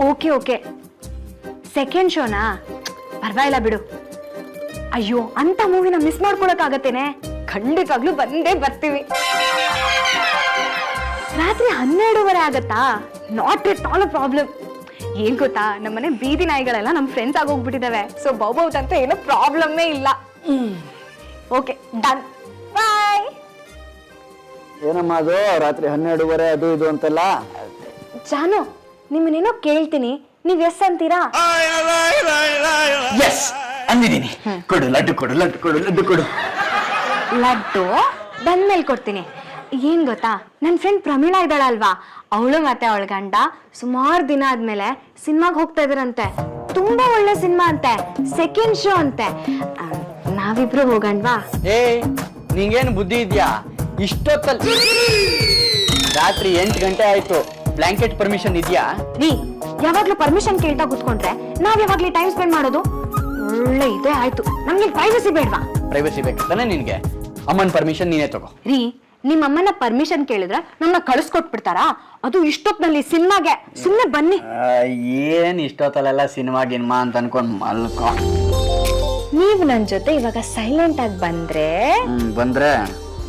Okay second ಶೋನಾ ಪರವಾಗಿಲ್ಲ ಬಿಡು. ಅಯ್ಯೋ ಅಂತ ಮೂವಿನ ಮಿಸ್ ಮಾಡ್ಕೊಳಕ್ಕಾಗತ್ತೇನೆ? ಖಂಡಿತವಾಗ್ಲೂ ಬಂದೇ ಬರ್ತೀವಿ. ರಾತ್ರಿ 12:30 ಆಗತ್ತಾ? Not at all a problem. ಏನ್ ಗೊತ್ತಾ, ನಮ್ಮನೆ ಬೀದಿ ನಾಯಿಗಳೆಲ್ಲ ನಮ್ ಫ್ರೆಂಡ್ಸ್ ಆಗೋಗ್ಬಿಟ್ಟಿದಾವೆ. ಸೊ ಬಹುತಂತ ಏನೋ ಪ್ರಾಬ್ಲಮ್ಮೇ ಇಲ್ಲ. ಓಕೆ ಡನ್, ಬಾಯ್. ಏನಮ್ಮ ಅದು ರಾತ್ರಿ 12:30 ಅದು ಇದು ಅಂತೆಲ್ಲ? ಜಾನು, ನಿಮ್ಮನ್ನೇನೋ ಕೇಳ್ತೀನಿ, ನೀವ್ ಎಸ್ ಅಂತೀರಾ? ಎಸ್ ಅಂದಿದ್ದೀನಿ. ಕೊಡು ಲಡ್ಡು ಕೊಡು ಲಡ್ಡು ಕೊಡು ಲಡ್ಡು ಕೊಡು. ಲಡ್ಡು ಬಂದ್ಮೇಲೆ ಕೊಡ್ತೀನಿ. ಏನ್ ಗೊತ್ತಾ, ನನ್ನ ಫ್ರೆಂಡ್ ಪ್ರಮೀಳಾ ಇದ್ದಾಳಲ್ವಾ, ಅವಳು ಮತ್ತೆ ಅವಳ ಗಂಡ ಸುಮಾರು ದಿನ ಆದ್ಮೇಲೆ ಸಿನಿಮಾಗೆ ಹೋಗ್ತಾ ಇದ್ರಂತೆ. ತುಂಬಾ ಒಳ್ಳೆ ಸಿನಿಮಾ ಅಂತೆ, ಸೆಕೆಂಡ್ ಶೋ ಅಂತೆ. ನಾವಿಬ್ರು ಹೋಗಣ್ವಾ? ಏ ನಿಂಗೇನು ಬುದ್ಧಿ ಇದ್ಯಾ? ಇಷ್ಟೊತ್ತಲ್ಲಿ ರಾತ್ರಿ 8 ಗಂಟೆ ಆಯ್ತು. ಬ್ಲಾಂಕೆಟ್ ಪರ್ಮಿಷನ್ ಇದೆಯಾ? ನೀ ಯಾವಾಗ್ಲೂ ಪರ್ಮಿಷನ್ ಕೇಳ್ತಾ ಕೂತ್ಕೊಂಡ್ರೆ ನಾವ್ ಯಾವಾಗ್ಲೂ ಟೈಮ್ ಸ್ಪೆಂಡ್ ಮಾಡೋದು? ಒಳ್ಳೆ ಇದೇ ಆಯ್ತು. ನಮ್ಗೆ ಪ್ರೈವಸಿ ಬೇಡ್ವಾ? ಪ್ರೈವಸಿ ಬೇಕಂತಾನೆ ನಿನ್ಗೆ? ಅಮ್ಮನ್ ಪರ್ಮಿಷನ್ ನೀನೇ ತಗೋ. ರೀ, ನಿಮ್ಮ ಅಮ್ಮನ ಪರ್ಮಿಷನ್ ಕೇಳಿದ್ರೆ ನನ್ನ ಕಳಿಸ್ಕೊಟ್ಬಿಡ್ತಾರಾ? ಅದು ಇಷ್ಟೊತ್ನಲ್ಲಿ ಸಿನಿಮಾಗೆ. ಸುಮ್ನೆ ಬನ್ನಿ. ಏನ್ ಇಷ್ಟೊತ್ತಲ್ಲೆಲ್ಲ ಸಿನಿಮಾ ಗಿನ್ಮಾ ಅಂತ ಅನ್ಕೊಂಡ್ ಮಲ್ಕೋ. ನೀವು ನನ್ ಜೊತೆ ಇವಾಗ ಸೈಲೆಂಟ್ ಆಗಿ ಬಂದ್ರೆ ಬಂದ್ರೆ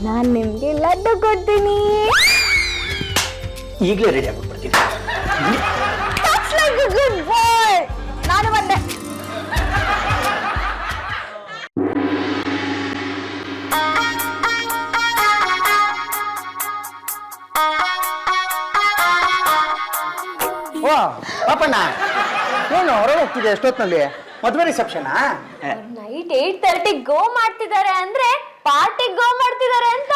ನಾನ್ ನಿಮ್ಗೆ ಲಡ್ಡು ಕೊಡ್ತೀನಿ. ಈಗಲೇ ರೆಡಿ ಆಗ್ಬಿಡ್ತೀನಿ. ಗುಡ್ ಬಾಯ್. ನಾನು ಬಂದೆ. ಓ ಪಾಪಣ್ಣ, ಏನು ಹೊರಗೆ ಹೋಗ್ತಿದೆ ಎಷ್ಟೊತ್ತಿನಲ್ಲಿ? ಮದುವೆ ರಿಸೆಪ್ಷನಾ? ನೈಟ್ 8:30 ಗೋ ಮಾಡ್ತಿದ್ದಾರೆ ಅಂದ್ರೆ ಪಾರ್ಟಿ ಗೋ ಮಾಡ್ತಿದ್ದಾರೆ ಅಂತ.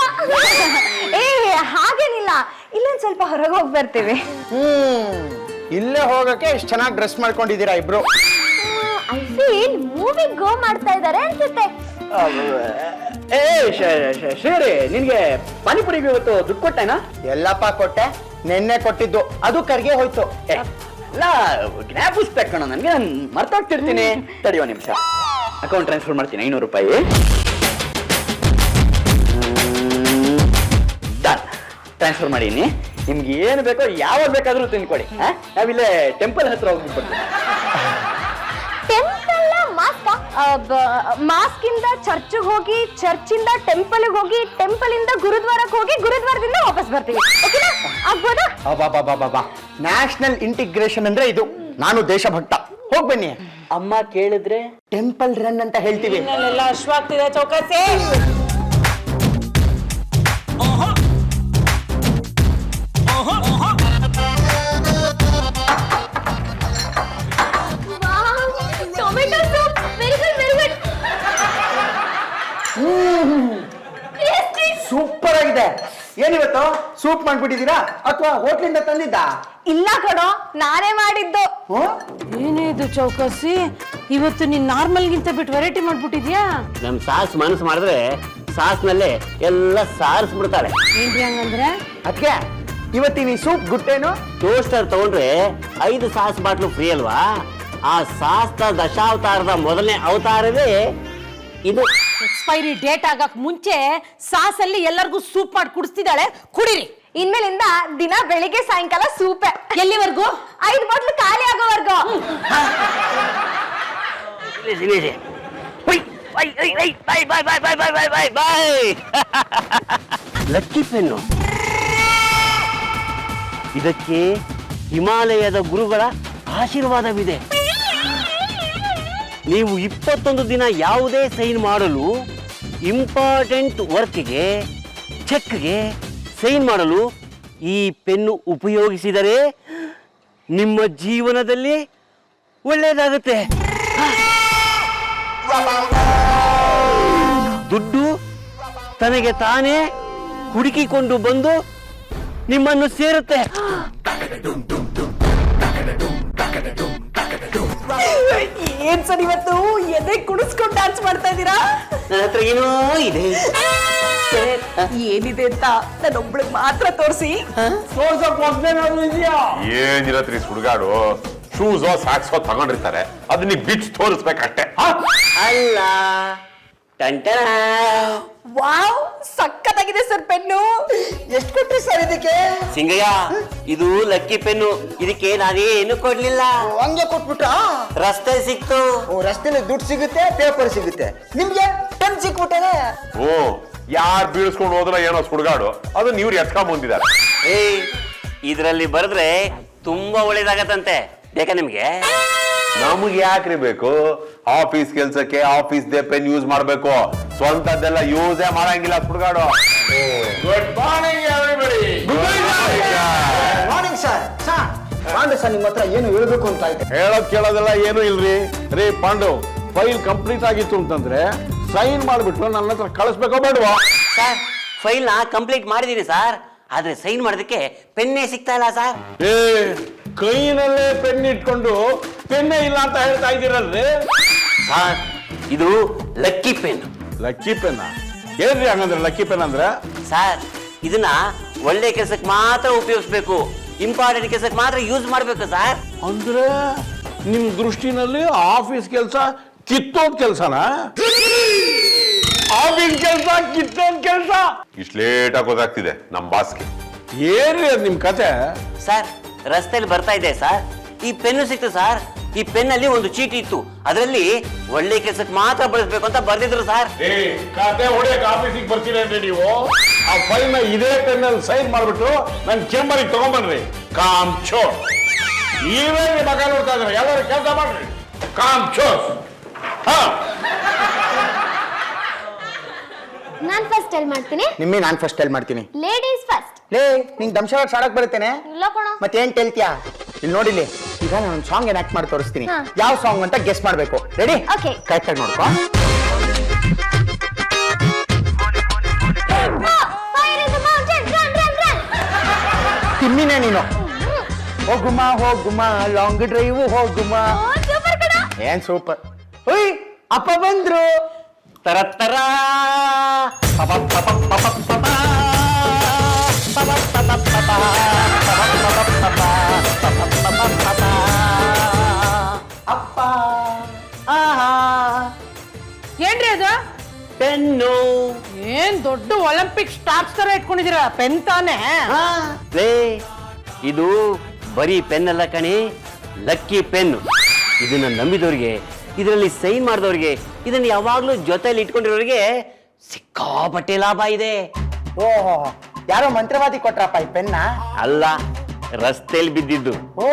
ಏ ಹಾಗೇನಿಲ್ಲ, ಇಲ್ಲೊಂದ್ ಸ್ವಲ್ಪ ಹೊರಗೆ ಹೋಗಿ ಬರ್ತೀವಿ. ಇಲ್ಲೇ ಹೋಗಕ್ಕೆ ಇಷ್ಟು ಚೆನ್ನಾಗಿ ಡ್ರೆಸ್ ಮಾಡ್ಕೊಂಡಿದ್ದೀರಾ ಇಬ್ರು. ಐ ಫೀಲ್ ಮೂವಿ ಗೋ ಮಾಡ್ತಾ ಇದ್ದಾರೆ ಅನ್ಸುತ್ತೆ. ಏ ಶ್ರೀರಿ, ನಿನ್ಗೆ ಪಾನಿಪುರಿಗೆ ಇವತ್ತು ದುಡ್ಡು ಕೊಟ್ಟೆನಾ? ಎಲ್ಲಪ್ಪ ಕೊಟ್ಟೆ, ನೆನ್ನೆ ಕೊಟ್ಟಿದ್ದು, ಅದು ಕರ್ಗೆ ಹೋಯ್ತು. ಜ್ಞಾಪಿಸ್ಬೇಕು ಕಣ ನನ್ಗೆ, ನಾನು ಮರ್ತೋಗ್ತಿರ್ತೀನಿ. ತಡೆಯೋ ನಿಮಿಷ, ಅಕೌಂಟ್ ಟ್ರಾನ್ಸ್ಫರ್ ಮಾಡ್ತೀನಿ. 500 ರೂಪಾಯಿ ಡನ್, ಟ್ರಾನ್ಸ್ಫರ್ ಮಾಡೀನಿ. ನಿಮ್ಗೆ ಏನು ಬೇಕೋ ಯಾವಾಗ ಬೇಕಾದ್ರೂ ತಿನ್ಕೊಡಿ. ನಾವಿಲ್ಲೇ ಟೆಂಪಲ್ ಹತ್ರ ಹೋಗ್ಬಿಟ್ಟು ಟೆಂಪಲ್ ಮಾಸ್ಕ್ ಇಂದ ಚರ್ಚ್ಗೆ ಹೋಗಿ, ಚರ್ಚಿಂದ ಟೆಂಪಲ್ಗೆ ಹೋಗಿ, ಟೆಂಪಲ್ ಇಂದ ಗುರುದ್ವಾರಕ್ಕೆ ಹೋಗಿ, ಗುರುದ್ವಾರದಿಂದ ವಾಪಸ್ ಬರ್ತೀವಿ. ಓಕೆನಾ? ಆಗ್ಬೋದಾ? ಬಾಬಾ, ನ್ಯಾಷನಲ್ ಇಂಟಿಗ್ರೇಷನ್ ಅಂದ್ರೆ ಇದು. ನಾನು ದೇಶಭಕ್ತ. ಹೋಗ್ ಬನ್ನಿ. ಅಮ್ಮ ಕೇಳಿದ್ರೆ ಟೆಂಪಲ್ ರನ್ ಅಂತ ಹೇಳ್ತೀವಿ. ಅಶ್ವಾಗ್ತಿದೆ ಚೌಕಾಸಿ. Tomato soup, very good very good. Super ಆಗಿದೆ. ಏನಿವತ್ತು ಸೂಪ್ ಮಾಡ್ಬಿಟ್ಟಿದ್ದೀರಾ ಅಥವಾ ಹೋಟ್ಲಿಂದ ತಂದಿದ್ದ? ಇಲ್ಲ ಕಣೋ, ನಾನೇ ಮಾಡಿದ್ದು. ಏನೇ ಇದು ಚೌಕಾಸಿ, ಇವತ್ತು ನೀನ್ ನಾರ್ಮಲ್ಗಿಂತ ಬಿಟ್ಟು ವೆರೈಟಿ ಮಾಡ್ಬಿಟ್ಟಿದ್ಯಾ? ನಮ್ ಸಾಸ್ ಮನಸ್ಸು ಮಾಡಿದ್ರೆ ಸಾಸ್ನಲ್ಲೇ ಎಲ್ಲ ಸಾರಿಸ್ಬಿಡ್ತಾರೆ. ಏನ್ರಿ ಹಂಗಂದ್ರೆ? ಅದಕ್ಕೆ ಇವತ್ತಿನ ಈ ಸೂಪ್ ಗುಟ್ಟೇನು? ಟೋಸ್ಟರ್ ತಗೊಂಡ್ರೆ 5 ಸಾಸ್ ಬಾಟ್ಲು ಫ್ರೀ ಅಲ್ವಾ? ಆ ಸಾಸ್ನ ದಶಾವತಾರದ ಮೊದಲನೇ ಅವತಾರವೇ ಇದು. ಎಕ್ಸ್ಪೈರಿ ಡೇಟ್ ಆಗಕ್ ಮುಂಚೆ ಸಾಸಲ್ಲಿ ಎಲ್ಲರಿಗೂ ಸೂಪ್ ಮಾಡಿ ಕುಡಿಸ್ತಿದ್ದಾಳೆ, ಕುಡಿರಿ. ಇನ್ಮೇಲಿಂದ ದಿನ ಬೆಳಿಗ್ಗೆ ಸಾಯಂಕಾಲ ಸೂಪೆ. ಎಲ್ಲಿವರೆಗೂ? 5 ಬಾಟ್ಲು ಖಾಲಿ ಆಗೋವರೆಗೂ. Lucky pen. ಇದಕ್ಕೆ ಹಿಮಾಲಯದ ಗುರುಗಳ ಆಶೀರ್ವಾದವಿದೆ. ನೀವು 21 ದಿನ ಯಾವುದೇ ಸೈನ್ ಮಾಡಲು, ಇಂಪಾರ್ಟೆಂಟ್ ವರ್ಕ್ಗೆ, ಚೆಕ್ಗೆ ಸೈನ್ ಮಾಡಲು ಈ ಪೆನ್ನು ಉಪಯೋಗಿಸಿದರೆ ನಿಮ್ಮ ಜೀವನದಲ್ಲಿ ಒಳ್ಳೆಯದಾಗುತ್ತೆ. ದುಡ್ಡು ತನಗೆ ತಾನೇ ಹುಡುಕಿಕೊಂಡು ಬಂದು ನಿಮ್ಮನ್ನು ಸೇರುತ್ತೆ. ಏನ್ ಸರ್ ಇವತ್ತು ಎದೆ ಕುಡಿಸ್ಕೊಂಡು ಡ್ಯಾನ್ಸ್ ಮಾಡ್ತಾ ಇದ್ದೀರಾ? ನನ್ನ ಹತ್ರ ಏನೋ ಇದೆ. ಏನಿದೆ ಅಂತ ನನ್ನೊಬ್ಳಿಗೆ ಮಾತ್ರ ತೋರಿಸಿ. ಏನಿರತ್ರಿ ಸುಡ್ಗಾಡು, ಶೂಸೋ ಸಾಕ್ಸೋ ತಗೊಂಡಿರ್ತಾರೆ, ಅದನ್ನ ಬಿಚ್ಚಿ ತೋರಿಸ್ಬೇಕಷ್ಟೇ. ಅಲ್ಲ, ಟಂಟನ. ವಾವ್, ಸಕ್ಕತ್ತಾಗಿದೆ ಸರ್ ಪೆನ್ನು. ಎಷ್ಟು ಕೊಟ್ರಿ ಸರ್ ಇದಕ್ಕೆ? ಸಿಂಗಯ್ಯ, ಇದು ಲಕ್ಕಿ ಪೆನ್ನು. ಇದಕ್ಕೆ ನಾನೇನು ಕೊಡ್ಲಿಲ್ಲ, ಹಂಗೆ ಕೊಟ್ಬಿಟ್ರಾ? ರಸ್ತೆ ಸಿಕ್ತು. ರಸ್ತೆಲಿ ದುಡ್ಡು ಸಿಗುತ್ತೆ, ಪೇಪರ್ ಸಿಗುತ್ತೆ, ನಿಮ್ಗೆ ಪೆನ್ ಸಿಕ್ಬಿಟ್ಟೆ. ಓ, ಯಾರು ಬೀಳ್ಸ್ಕೊಂಡು ಹೋದ್ರ ಏನೋ ಸುಡ್ಗಾಡು, ಅದನ್ನ ಇವ್ರು ಎತ್ಕೊಂಡ್ ಬಂದಿದ್ದಾರೆ. ಏಯ್, ಇದ್ರಲ್ಲಿ ಬರೆದ್ರೆ ತುಂಬಾ ಒಳ್ಳೇದಾಗತ್ತಂತೆ. ಬೇಕಾ ನಿಮ್ಗೆ? ನಮ್ಗೆ ಯಾಕ್ರಿ ಬೇಕು? ಆಫೀಸ್ ಕೆಲ್ಸಕ್ಕೆ ಆಫೀಸ್ ದೇ ಪೆನ್ ಯೂಸ್ ಮಾಡ್ಬೇಕು, ಸ್ವಂತದ್ದೆಲ್ಲ ಯೂಸೇ ಮಾಡಂಗಿಲ್ಲ ಸುಡ್ಗಾಡು. Good morning everybody. Morning sir. Pandu sir, ನಿಮ್ಮ ಹತ್ರ ಏನು ಹೇಳ್ಬೇಕು ಅಂತ ಐತೆ. ಹೇಳೋದ್ ಕೇಳೋದೆಲ್ಲ ಏನು ಇಲ್ರಿ. ರೀ ಪಾಂಡು, ಫೈಲ್ ಕಂಪ್ಲೀಟ್ ಆಗಿತ್ತು ಅಂತಂದ್ರೆ ಸೈನ್ ಮಾಡ್ಬಿಟ್ಟು ನನ್ನ ಹತ್ರ ಕಳಿಸ್ಬೇಕೋ ಬೇಡವಾ? ಸರ್, ಫೈಲ್ ನ ಕಂಪ್ಲೀಟ್ ಮಾಡಿದೀನಿ ಸರ್, ಆದ್ರೆ ಸೈನ್ ಮಾಡೋದಕ್ಕೆ ಪೆನ್ನೇ ಸಿಗ್ತಾ ಇಲ್ಲ ಸರ್. ಏ, ಕೈನಲ್ಲೇ ಪೆನ್ ಇಟ್ಕೊಂಡು ಪೆನ್ನೇ ಇಲ್ಲ ಅಂತ ಹೇಳ್ತಾ ಇದ್ದೀರಲ್ರಿ. ಸರ್, ಇದು ಲಕ್ಕಿ ಪೆನ್. ಲಕ್ಕಿ ಪೆನ್ ಏನ್ರಿ ಹಂಗಂದ್ರೆ? ಲಕ್ಕಿ ಪೆನ್ ಅಂದ್ರೆ ಸರ್, ಇದನ್ನ ಒಳ್ಳೆ ಕೆಲಸಕ್ಕೆ ಮಾತ್ರ ಉಪಯೋಗಿಸ್ಬೇಕು, ಇಂಪಾರ್ಟೆಂಟ್ ಕೆಲಸಕ್ಕೆ ಮಾತ್ರ ಯೂಸ್ ಮಾಡ್ಬೇಕು ಸರ್. ಅಂದ್ರೆ ನಿಮ್ ದೃಷ್ಟಿನಲ್ಲಿ ಆಫೀಸ್ ಕೆಲಸ ಕಿತ್ತೋದ್ ಕೆಲ್ಸನಾ? ಆಫೀಸ್ ಕೆಲಸ ಕಿತ್ತೋದ್ ಕೆಲಸ? ಇಷ್ಟು ಲೇಟಾಗಿ ಗೊತ್ತಾಗ್ತಿದೆ ನಮ್ ಬಾಸ್ಗೆ. ಏನ್ರಿ ಅದ್ ನಿಮ್ ಕತೆ? ಸರ್, ರಸ್ತೆಯಲ್ಲಿ ಬರ್ತಾ ಇದೆ ಸರ್, ಈ ಪೆನ್ನು ಸಿಕ್ತು ಸರ್. ಈ ಪೆನ್ನಲ್ಲಿ ಒಂದು ಚೀಟಿ ಇತ್ತು, ಅದರಲ್ಲಿ ಒಳ್ಳೆ ಕೆಲಸಕ್ಕೆ ಮಾತ್ರ ಬಳಸಬೇಕು ಅಂತ ಬರ್ದಿದ್ರು ಸರ್. ಕತೆ ಹೊಡೆಯಕ್ ಆಫೀಸಿಗೆ ಬರ್ತೀರೇನ್ರಿ ನೀವು? ಆ ಫೈಲ್ ನ ಇದೇ ಪೆನ್ನಲ್ಲಿ ಸೈನ್ ಮಾಡ್ಬಿಟ್ಟು ನನ್ ಚೇಂಬರಿಗೆ ತಗೊಂಡ್ಬನ್ರಿ. ಕಾಮ್ ಚೋರ್. ನೀವೇ ಮಗ ನೋಡ್ತಾ ಇದ್ರೆ ಎಲ್ಲರೂ ಕೆಲಸ ಮಾಡ್ರಿ. ಕಾಮ್ ಚೋರ್. ಹಾ, ನಾನ್ ಫಸ್ಟ್ ಟೆಲ್ ಮಾಡ್ತೀನಿ. ನಿಮ್ಮಿ ನಾನ್ ಫಸ್ಟ್ ಟೆಲ್ ಮಾಡ್ತೀನಿ. Ladies first. ಲೇ, ನಿಂಗ್ ದಂಶವಾಗಿ ಸಾಡಕ್ ಬರುತ್ತೇನೆ? ಇಲ್ಲ ಕಣೋ. ಮತ್ತೇನ್ ಕೇಳ್ತೀಯಾ? ಇಲ್ಲಿ ನೋಡಿಲಿ, ಈಗ ನಾನು ಸಾಂಗ್ ಏನ್ ಆಕ್ಟ್ ಮಾಡಿ ತೋರಿಸ್ತೀನಿ. ಹಾ. ಯಾವ ಸಾಂಗ್ ಅಂತ ಗೆಸ್ ಮಾಡ್ಬೇಕು. ರೆಡಿ? Okay. ಕರೆಕ್ಟ್ ಆಗಿ ನೋಡ್ಕೋ. Fire in the mountain, run, run, run. ತಿಮ್ಮಿನೇ ನೀನು. ಹೋಗುಮ ಹೋಗುಮ, ಲಾಂಗ್ ಡ್ರೈವ್ ಹೋಗುಮ. ಓ, ಸೂಪರ್ ಕಣೋ. ಏನ್ ಸೂಪರ್. ಓಯ್, ಅಪ್ಪ ಬಂದ್ರು. ತರ ತರ ಪಪ ಪಪ ಪಪ ಪಪ ಪಪ ಪಪ ಪಪ ಪಪ. ಅಪ್ಪ. ಆಹಾ, ಏನ್ರಿ ಅದು? ಪೆನ್ನು. ಏನ್ ದೊಡ್ಡ ಒಲಿಂಪಿಕ್ ಸ್ಟಾರ್ಸ್ ತರ ಇಟ್ಕೊಂಡಿದೀರ ಪೆನ್ ತಾನೆ? ಲೇ, ಇದು ಬರೀ ಪೆನ್ ಅಲ್ಲ ಕಣೆ, ಲಕ್ಕಿ ಪೆನ್ನು. ಇದನ್ನ ನಂಬಿದವ್ರಿಗೆ, ಇದರಲ್ಲಿ ಸೈನ್ ಮಾಡಿದವ್ರಿಗೆ, ಇದನ್ನ ಯಾವಾಗ್ಲೂ ಜೊತೆಲಿ ಇಟ್ಕೊಂಡಿರೋರಿಗೆ ಸಿಕ್ಕಾಪಟ್ಟೆ ಲಾಭ ಇದೆ. ಓಹೋ, ಯಾರೋ ಮಂತ್ರವಾದಿ ಕೊಟ್ರಪ್ಪ ಈ ಪೆನ್ನ? ಅಲ್ಲ, ರಸ್ತೆಯಲ್ಲಿ ಬಿದ್ದಿದ್ದು. ಓ,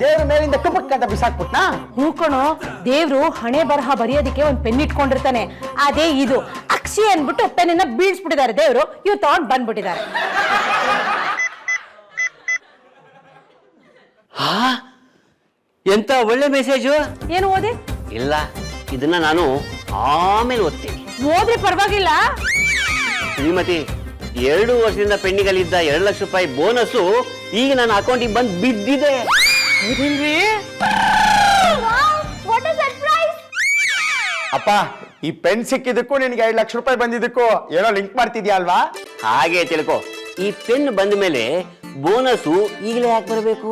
ದೇವ್ರ ಮೇಲಿಂದ ಟುಪಕ್ ಅಂತ ಬಿಸಾಕ್ಬಿಟ್ನಾ? ಹೂಕಣು, ದೇವ್ರು ಹಣೆ ಬರಹ ಬರೆಯೋದಕ್ಕೆ ಒಂದ್ ಪೆನ್ ಇಟ್ಕೊಂಡಿರ್ತಾನೆ. ಅದೇ ಇದು ಅಕ್ಷಿ ಅನ್ಬಿಟ್ಟು ಪೆನ್ನ ಬೀಳ್ಸ್ಬಿಟ್ಟಿದ್ದಾರೆ ದೇವ್ರು. ಇವ್ ತಗೊಂಡ್ ಬಂದ್ಬಿಟ್ಟಿದ್ದಾರೆ. ಹಾ, ಎಂತ ಒಳ್ಳೆ ಮೆಸೇಜು. ಏನು ಓದಿ? ಇಲ್ಲ, ಇದನ್ನ ನಾನು ಆಮೇಲೆ ಓದ್ತೀನಿ. ಓದ್ರಿ ಪರವಾಗಿಲ್ಲ. ಶ್ರೀಮತಿ, 2 ವರ್ಷದಿಂದ ಪೆಂಡಿಂಗಲ್ಲಿದ್ದ 2 ಲಕ್ಷ ರೂಪಾಯಿ ಬೋನಸ್ ಈಗ ನನ್ನ ಅಕೌಂಟಿಗೆ ಬಂದು ಬಿದ್ದಿದೆ. Wow, what a surprise. ಅಪ್ಪ, ಈ ಪೆನ್ ಸಿಕ್ಕಿದ್ದಕ್ಕೂ ನಿನಗೆ 5 ಲಕ್ಷ ರೂಪಾಯಿ ಬಂದಿದ್ದಕ್ಕೂ ಏನೋ ಲಿಂಕ್ ಮಾಡ್ತಿದ್ಯಾ ಅಲ್ವಾ? ಹಾಗೆ ತಿಳ್ಕೊ. ಈ ಪೆನ್ ಬಂದ ಮೇಲೆ ಬೋನಸ್ ಈಗಲೇ ಯಾಕೆ ಬರಬೇಕು?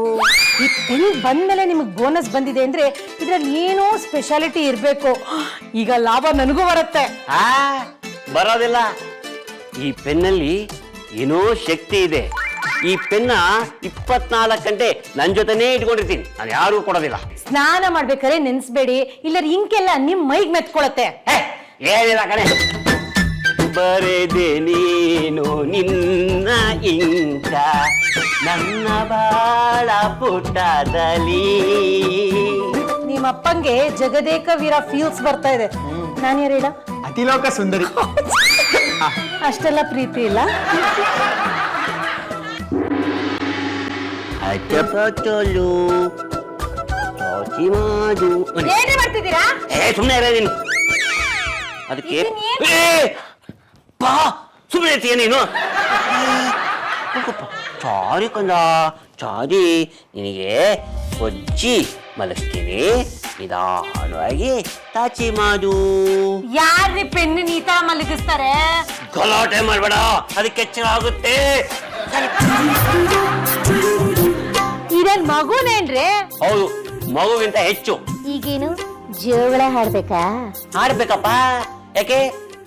ಈ ಪೆನ್ ಬಂದ್ಮೇಲೆ ನಿಮಗ್ ಬೋನಸ್ ಬಂದಿದೆ ಅಂದ್ರೆ ಇದ್ರಲ್ಲಿ ಏನೋ ಸ್ಪೆಷಾಲಿಟಿ ಇರ್ಬೇಕು. ಈಗ ಲಾಭ ನನಗೂ ಬರುತ್ತೆ. ಬರೋದಿಲ್ಲ. ಈ ಪೆನ್ನಲ್ಲಿ ಏನೋ ಶಕ್ತಿ ಇದೆ. ಈ ಪೆನ್ನ 24 ಗಂಟೆ ನನ್ ಜೊತೆನೇ ಇಟ್ಕೊಂಡಿರ್ತೀನಿ, ನಾನು ಯಾರಿಗೂ ಕೊಡೋದಿಲ್ಲ. ಸ್ನಾನ ಮಾಡ್ಬೇಕಾದ್ರೆ ನೆನ್ಸ್ಬೇಡಿ, ಇಲ್ಲರ ಇಂಕೆಲ್ಲ ನಿಮ್ ಮೈಗ್ ಮೆತ್ಕೊಳತ್ತೆ. ಏನಿಲ್ಲ ಕಣೆ, ಬರೆದೆ ನೀನು ನಿನ್ನ ಇಂಕ ನನ್ನ ಬಾಳ ಪುಟದಲ್ಲಿ. ನಿಮ್ಮ ಅಪ್ಪಂಗೆ ಜಗದೇಕ ವೀರ ಫೀಲ್ಸ್ ಬರ್ತಾ ಇದೆ. ನಾನು ಯಾರು ಹೇಳ? ಅತಿಲೋಕ ಸುಂದರಿ. ಅಷ್ಟೆಲ್ಲ ಪ್ರೀತಿ ಇಲ್ಲ. ಏನ್ರಿ ಮಾಡ್ತಿದ್ದೀರಾ? ಸುಮ್ಮನೆ ಇರ ನೀನು. ಅದಕ್ಕೆ ಸುಮ್ಮನೆ ಇರ್ತೀಯ ನೀನು. ಚಾರಿ ಕಂದ, ಚಾರಿ, ನಿನಗೆ ಒಜ್ಜಿ ಮಲಗ್ತೀನಿ, ನಿಧಾನವಾಗಿ ತಾಚಿ ಮಾಡು. ಯಾರ್ರಿ ಪೆನ್ ಈ ತರ ಮಲಗಿಸ್ತಾರೆ? ಗಲಾಟೆ ಮಾಡ್ಬೇಡ, ಅದಕ್ಕೆ ಎಚ್ಚರ ಆಗುತ್ತೆ. ಇದೇನ್ ಮಗುನೇನ್ರಿ? ಹೌದು, ಮಗುವಿಂತ ಹೆಚ್ಚು. ಈಗೇನು ಜೋಗಳ ಹಾಡ್ಬೇಕಾ? ಆಡ್ಬೇಕಪ್ಪ. ಯಾಕೆ,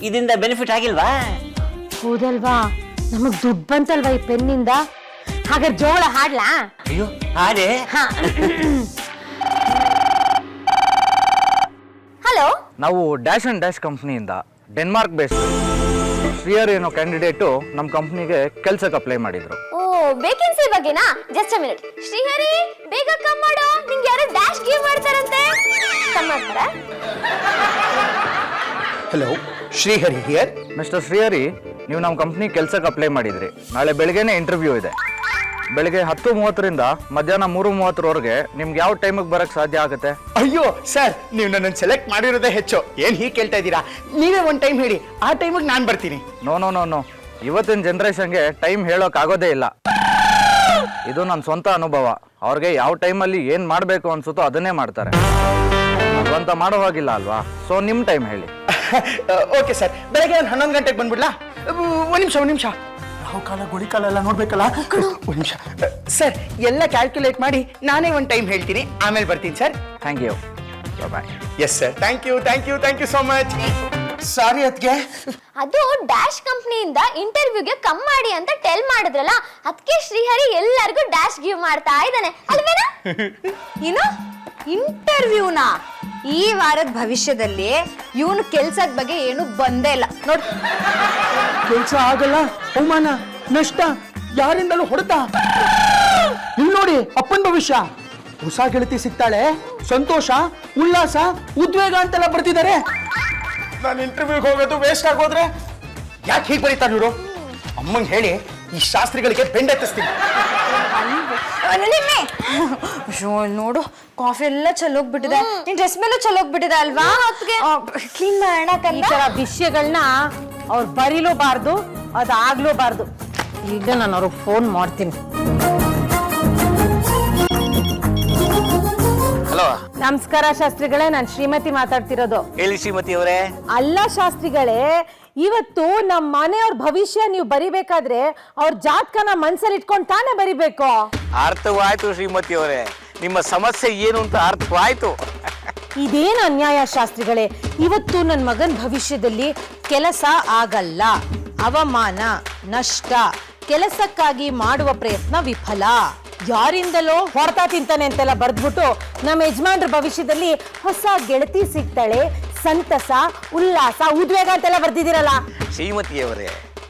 ಇದರಿಂದ ಬೆನಿಫಿಟ್ ಆಗಿಲ್ವಾ? ಹೌದಲ್ವಾ, ನಮಗ್ ದುಡ್ಡು ಬಂತಲ್ವಾ ಈ ಪೆನ್ನಿಂದ. ಹಾಗಾದ್ರೆ ಜೋಳ ಹಾಡ್ಲಾ? ಅಯ್ಯೋ ಹಾಡೆ. ಹಲೋ, ನಾವು ಡ್ಯಾಶ್ ಅಂಡ್ ಡ್ಯಾಶ್ ಕಂಪ್ನಿಯಿಂದ ಡೆನ್ಮಾರ್ಕ್ ಬೇಸ್ಡ್ ಶ್ರೀಯರ್ ಏನೋ ಕ್ಯಾಂಡಿಡೇಟು ನಮ್ಮ ಕಂಪ್ನಿಗೆ ಕೆಲ್ಸಕ್ಕೆ ಅಪ್ಲೈ ಮಾಡಿದ್ರು. ಓ ವೇಕೆನ್ಸಿ ಬಗ್ಗೆನಾ? Just a minute. ಶ್ರೀಹರಿ ಬೇಗ ಕಮ್ ಮಾಡು, ನಿಂಗೆ ಯಾರೋ ಡ್ಯಾಶ್ ಗಿವ್ ಮಾಡ್ತಾರಂತೆ. ಕಮ್ ಮಾಡ್ತಾರಾ? Hello, Shrihari here. Mister Shrihari, ನೀವು ನಮ್ಮ ಕಂಪ್ನಿ ಕೆಲ್ಸಕ್ಕೆ ಅಪ್ಲೈ ಮಾಡಿದ್ರಿ. ನಾಳೆ ಬೆಳಗ್ಗೆನೇ ಇಂಟರ್ವ್ಯೂ ಇದೆ. ಬೆಳಗ್ಗೆ 10:30ರಿಂದ ಮಧ್ಯಾಹ್ನ 3:30ವರೆಗೆ ನಿಮ್ಗೆ ಯಾವ ಟೈಮಿಗೆ ಬರಕ್ಕೆ ಸಾಧ್ಯ ಆಗುತ್ತೆ? ಅಯ್ಯೋ ಸರ್, ನೀವು ನನ್ನನ್ನು ಸೆಲೆಕ್ಟ್ ಮಾಡಿರೋದೇ ಹೆಚ್ಚು. ಏನ್ ಹೀಗೆ ಕೇಳ್ತಾ ಇದ್ದೀರಾ? ನೀವೇ ಒಂದು ಟೈಮ್ ಹೇಳಿ, ಆ ಟೈಮಿಗೆ ನಾನು ಬರ್ತೀನಿ. ನೋ, ಇವತ್ತಿನ ಜನ್ರೇಷನ್ಗೆ ಟೈಮ್ ಹೇಳೋಕ್ ಆಗೋದೇ ಇಲ್ಲ. ಇದು ನನ್ನ ಸ್ವಂತ ಅನುಭವ. ಅವ್ರಿಗೆ ಯಾವ ಟೈಮಲ್ಲಿ ಏನು ಮಾಡಬೇಕು ಅನ್ಸುತ್ತೋ ಅದನ್ನೇ ಮಾಡ್ತಾರೆ. ಅದಂತ ಮಾಡೋ ಹಾಗಿಲ್ಲ ಅಲ್ವಾ? ಸೊ ನಿಮ್ಮ ಟೈಮ್ ಹೇಳಿ. ಓಕೆ ಸರ್, ಬೆಳಗ್ಗೆ ಒಂದು 11 ಗಂಟೆಗೆ ಬಂದ್ಬಿಡ್ಲಾ? ಒಂದು ನಿಮಿಷ ಯಾವ ಕಾಲ ಗುಳಿ ಕಾಲ ಎಲ್ಲ ನೋಡ್ಬೇಕಲ್ಲ. ಒಂದು ನಿಮಿಷ ಸರ್, ಎಲ್ಲ ಕ್ಯಾಲ್ಕುಲೇಟ್ ಮಾಡಿ ನಾನೇ ಒಂದು ಟೈಮ್ ಹೇಳ್ತೀನಿ, ಆಮೇಲೆ ಬರ್ತೀನಿ sir. Thank you, bye. Yes sir, thank you so much. Sorry ಅದ್ಗೆ. ಅದು ಡ್ಯಾಶ್ ಕಂಪ್ನಿಯಿಂದ ಇಂಟರ್ವ್ಯೂಗೆ ಕಮ್ ಮಾಡಿ ಅಂತ ಟೆಲ್ ಮಾಡಿದ್ರಲ್ಲ, ಅದಕ್ಕೆ ಶ್ರೀಹರಿ ಎಲ್ಲರಿಗೂ ಡ್ಯಾಶ್ ಗಿವ್ ಮಾಡ್ತಾ ಇದ್ದಾನೆ ಅಲ್ವೇನಾ? ಏನು ಇಂಟರ್ವ್ಯೂನಾ? ಈ ವಾರದ ಭವಿಷ್ಯದಲ್ಲಿ ಇವನು ಕೆಲ್ಸದ ಬಗ್ಗೆ ಏನು ಬಂದೇ ಇಲ್ಲ ನೋಡ್. ಕೆಲಸ ಆಗಲ್ಲ, ಅವಮಾನ, ನಷ್ಟ, ಯಾರಿಂದಲೂ ಹೊಡೆತ. ಇಲ್ಲಿ ನೋಡಿ, ಅಪ್ಪನ ಭವಿಷ್ಯ. ಹೊಸ ಗೆಳತಿ ಸಿಗ್ತಾಳೆ, ಸಂತೋಷ, ಉಲ್ಲಾಸ, ಉದ್ವೇಗ ಅಂತೆಲ್ಲ ಬರ್ತಿದ್ದಾರೆ. ನಾನು ಇಂಟರ್ವ್ಯೂಗೆ ಹೋಗೋದು ವೇಸ್ಟ್ ಆಗೋದ್ರೆ ಯಾಕೆ ಹೀಗೆ ಬರೀತಾರೆ ಇವರು? ಅಮ್ಮಂಗೆ ಹೇಳಿ ಈ ಶಾಸ್ತ್ರಿಗಳಿಗೆ ಬೆಂಡೆತ್ತಿಸ್ತೀನಿ. ನೋಡು, ಕಾಫಿ ಎಲ್ಲ ಚಲೋಗ್ಬಿಟ್ಟಿದೆ, ನಿನ್ ಡ್ರೆಸ್ ಮೇಲೂ ಚಲೋಗ್ಬಿಟ್ಟಿದೆ ಅಲ್ವಾ? ಕ್ಲೀನ್ ಮಾಡೋಣ. ಈ ತರ ವಿಷಯಗಳನ್ನ ಅವ್ರು ಬರೀಲೂಬಾರ್ದು, ಅದಾಗ್ಲೂಬಾರ್ದು. ಈಗ ನಾನು ಅವ್ರಿಗೆ ಫೋನ್ ಮಾಡ್ತೀನಿ. ಹಲೋ, ನಮಸ್ಕಾರ ಶಾಸ್ತ್ರಿಗಳೇ, ನಾನು ಶ್ರೀಮತಿ ಮಾತಾಡ್ತಿರೋದು. ಹೇಳಿ ಶ್ರೀಮತಿ ಅವರೇ. ಅಲ್ಲ ಶಾಸ್ತ್ರಿಗಳೇ, ಇವತ್ತು ನಮ್ಮ ಮನೆಯವ್ರ ಭವಿಷ್ಯ ನೀವು ಬರಿಬೇಕಾದ್ರೆ ಅವ್ರ ಜಾತಕನ ಮನ್ಸಲ್ಲಿ ಇಟ್ಕೊಂಡು ತಾನೇ ಬರಿಬೇಕು. ಅರ್ಥವಾಯ್ತು ಶ್ರೀಮತಿ ಅವರೇ, ನಿಮ್ಮ ಸಮಸ್ಯೆ ಏನು ಅಂತ ಅರ್ಥವಾಯ್ತು. ಇದೇನು ಅನ್ಯಾಯ ಶಾಸ್ತ್ರಿಗಳೇ? ಇವತ್ತು ನನ್ನ ಮಗನ ಭವಿಷ್ಯದಲ್ಲಿ ಕೆಲಸ ಆಗಲ್ಲ, ಅವಮಾನ, ನಷ್ಟ, ಕೆಲಸಕ್ಕಾಗಿ ಮಾಡುವ ಪ್ರಯತ್ನ ವಿಫಲ, ಯಾರಿಂದಲೋ ಹೊರತ ತಿಂತಾನೆ ಅಂತೆಲ್ಲ ಬರ್ದ್ಬಿಟ್ಟು ನಮ್ಮ ಯಜಮಾನ್ರ ಭವಿಷ್ಯದಲ್ಲಿ ಹೊಸ ಗೆಳತಿ ಸಿಗ್ತಾಳೆ, ಸಂತಸ, ಉಲ್ಲಾಸ, ಉದ್ವೇಗ ಅಂತೆಲ್ಲ ಬರ್ದಿದ್ದೀರಲ್ಲ. ಶ್ರೀಮತಿಯವರೇ,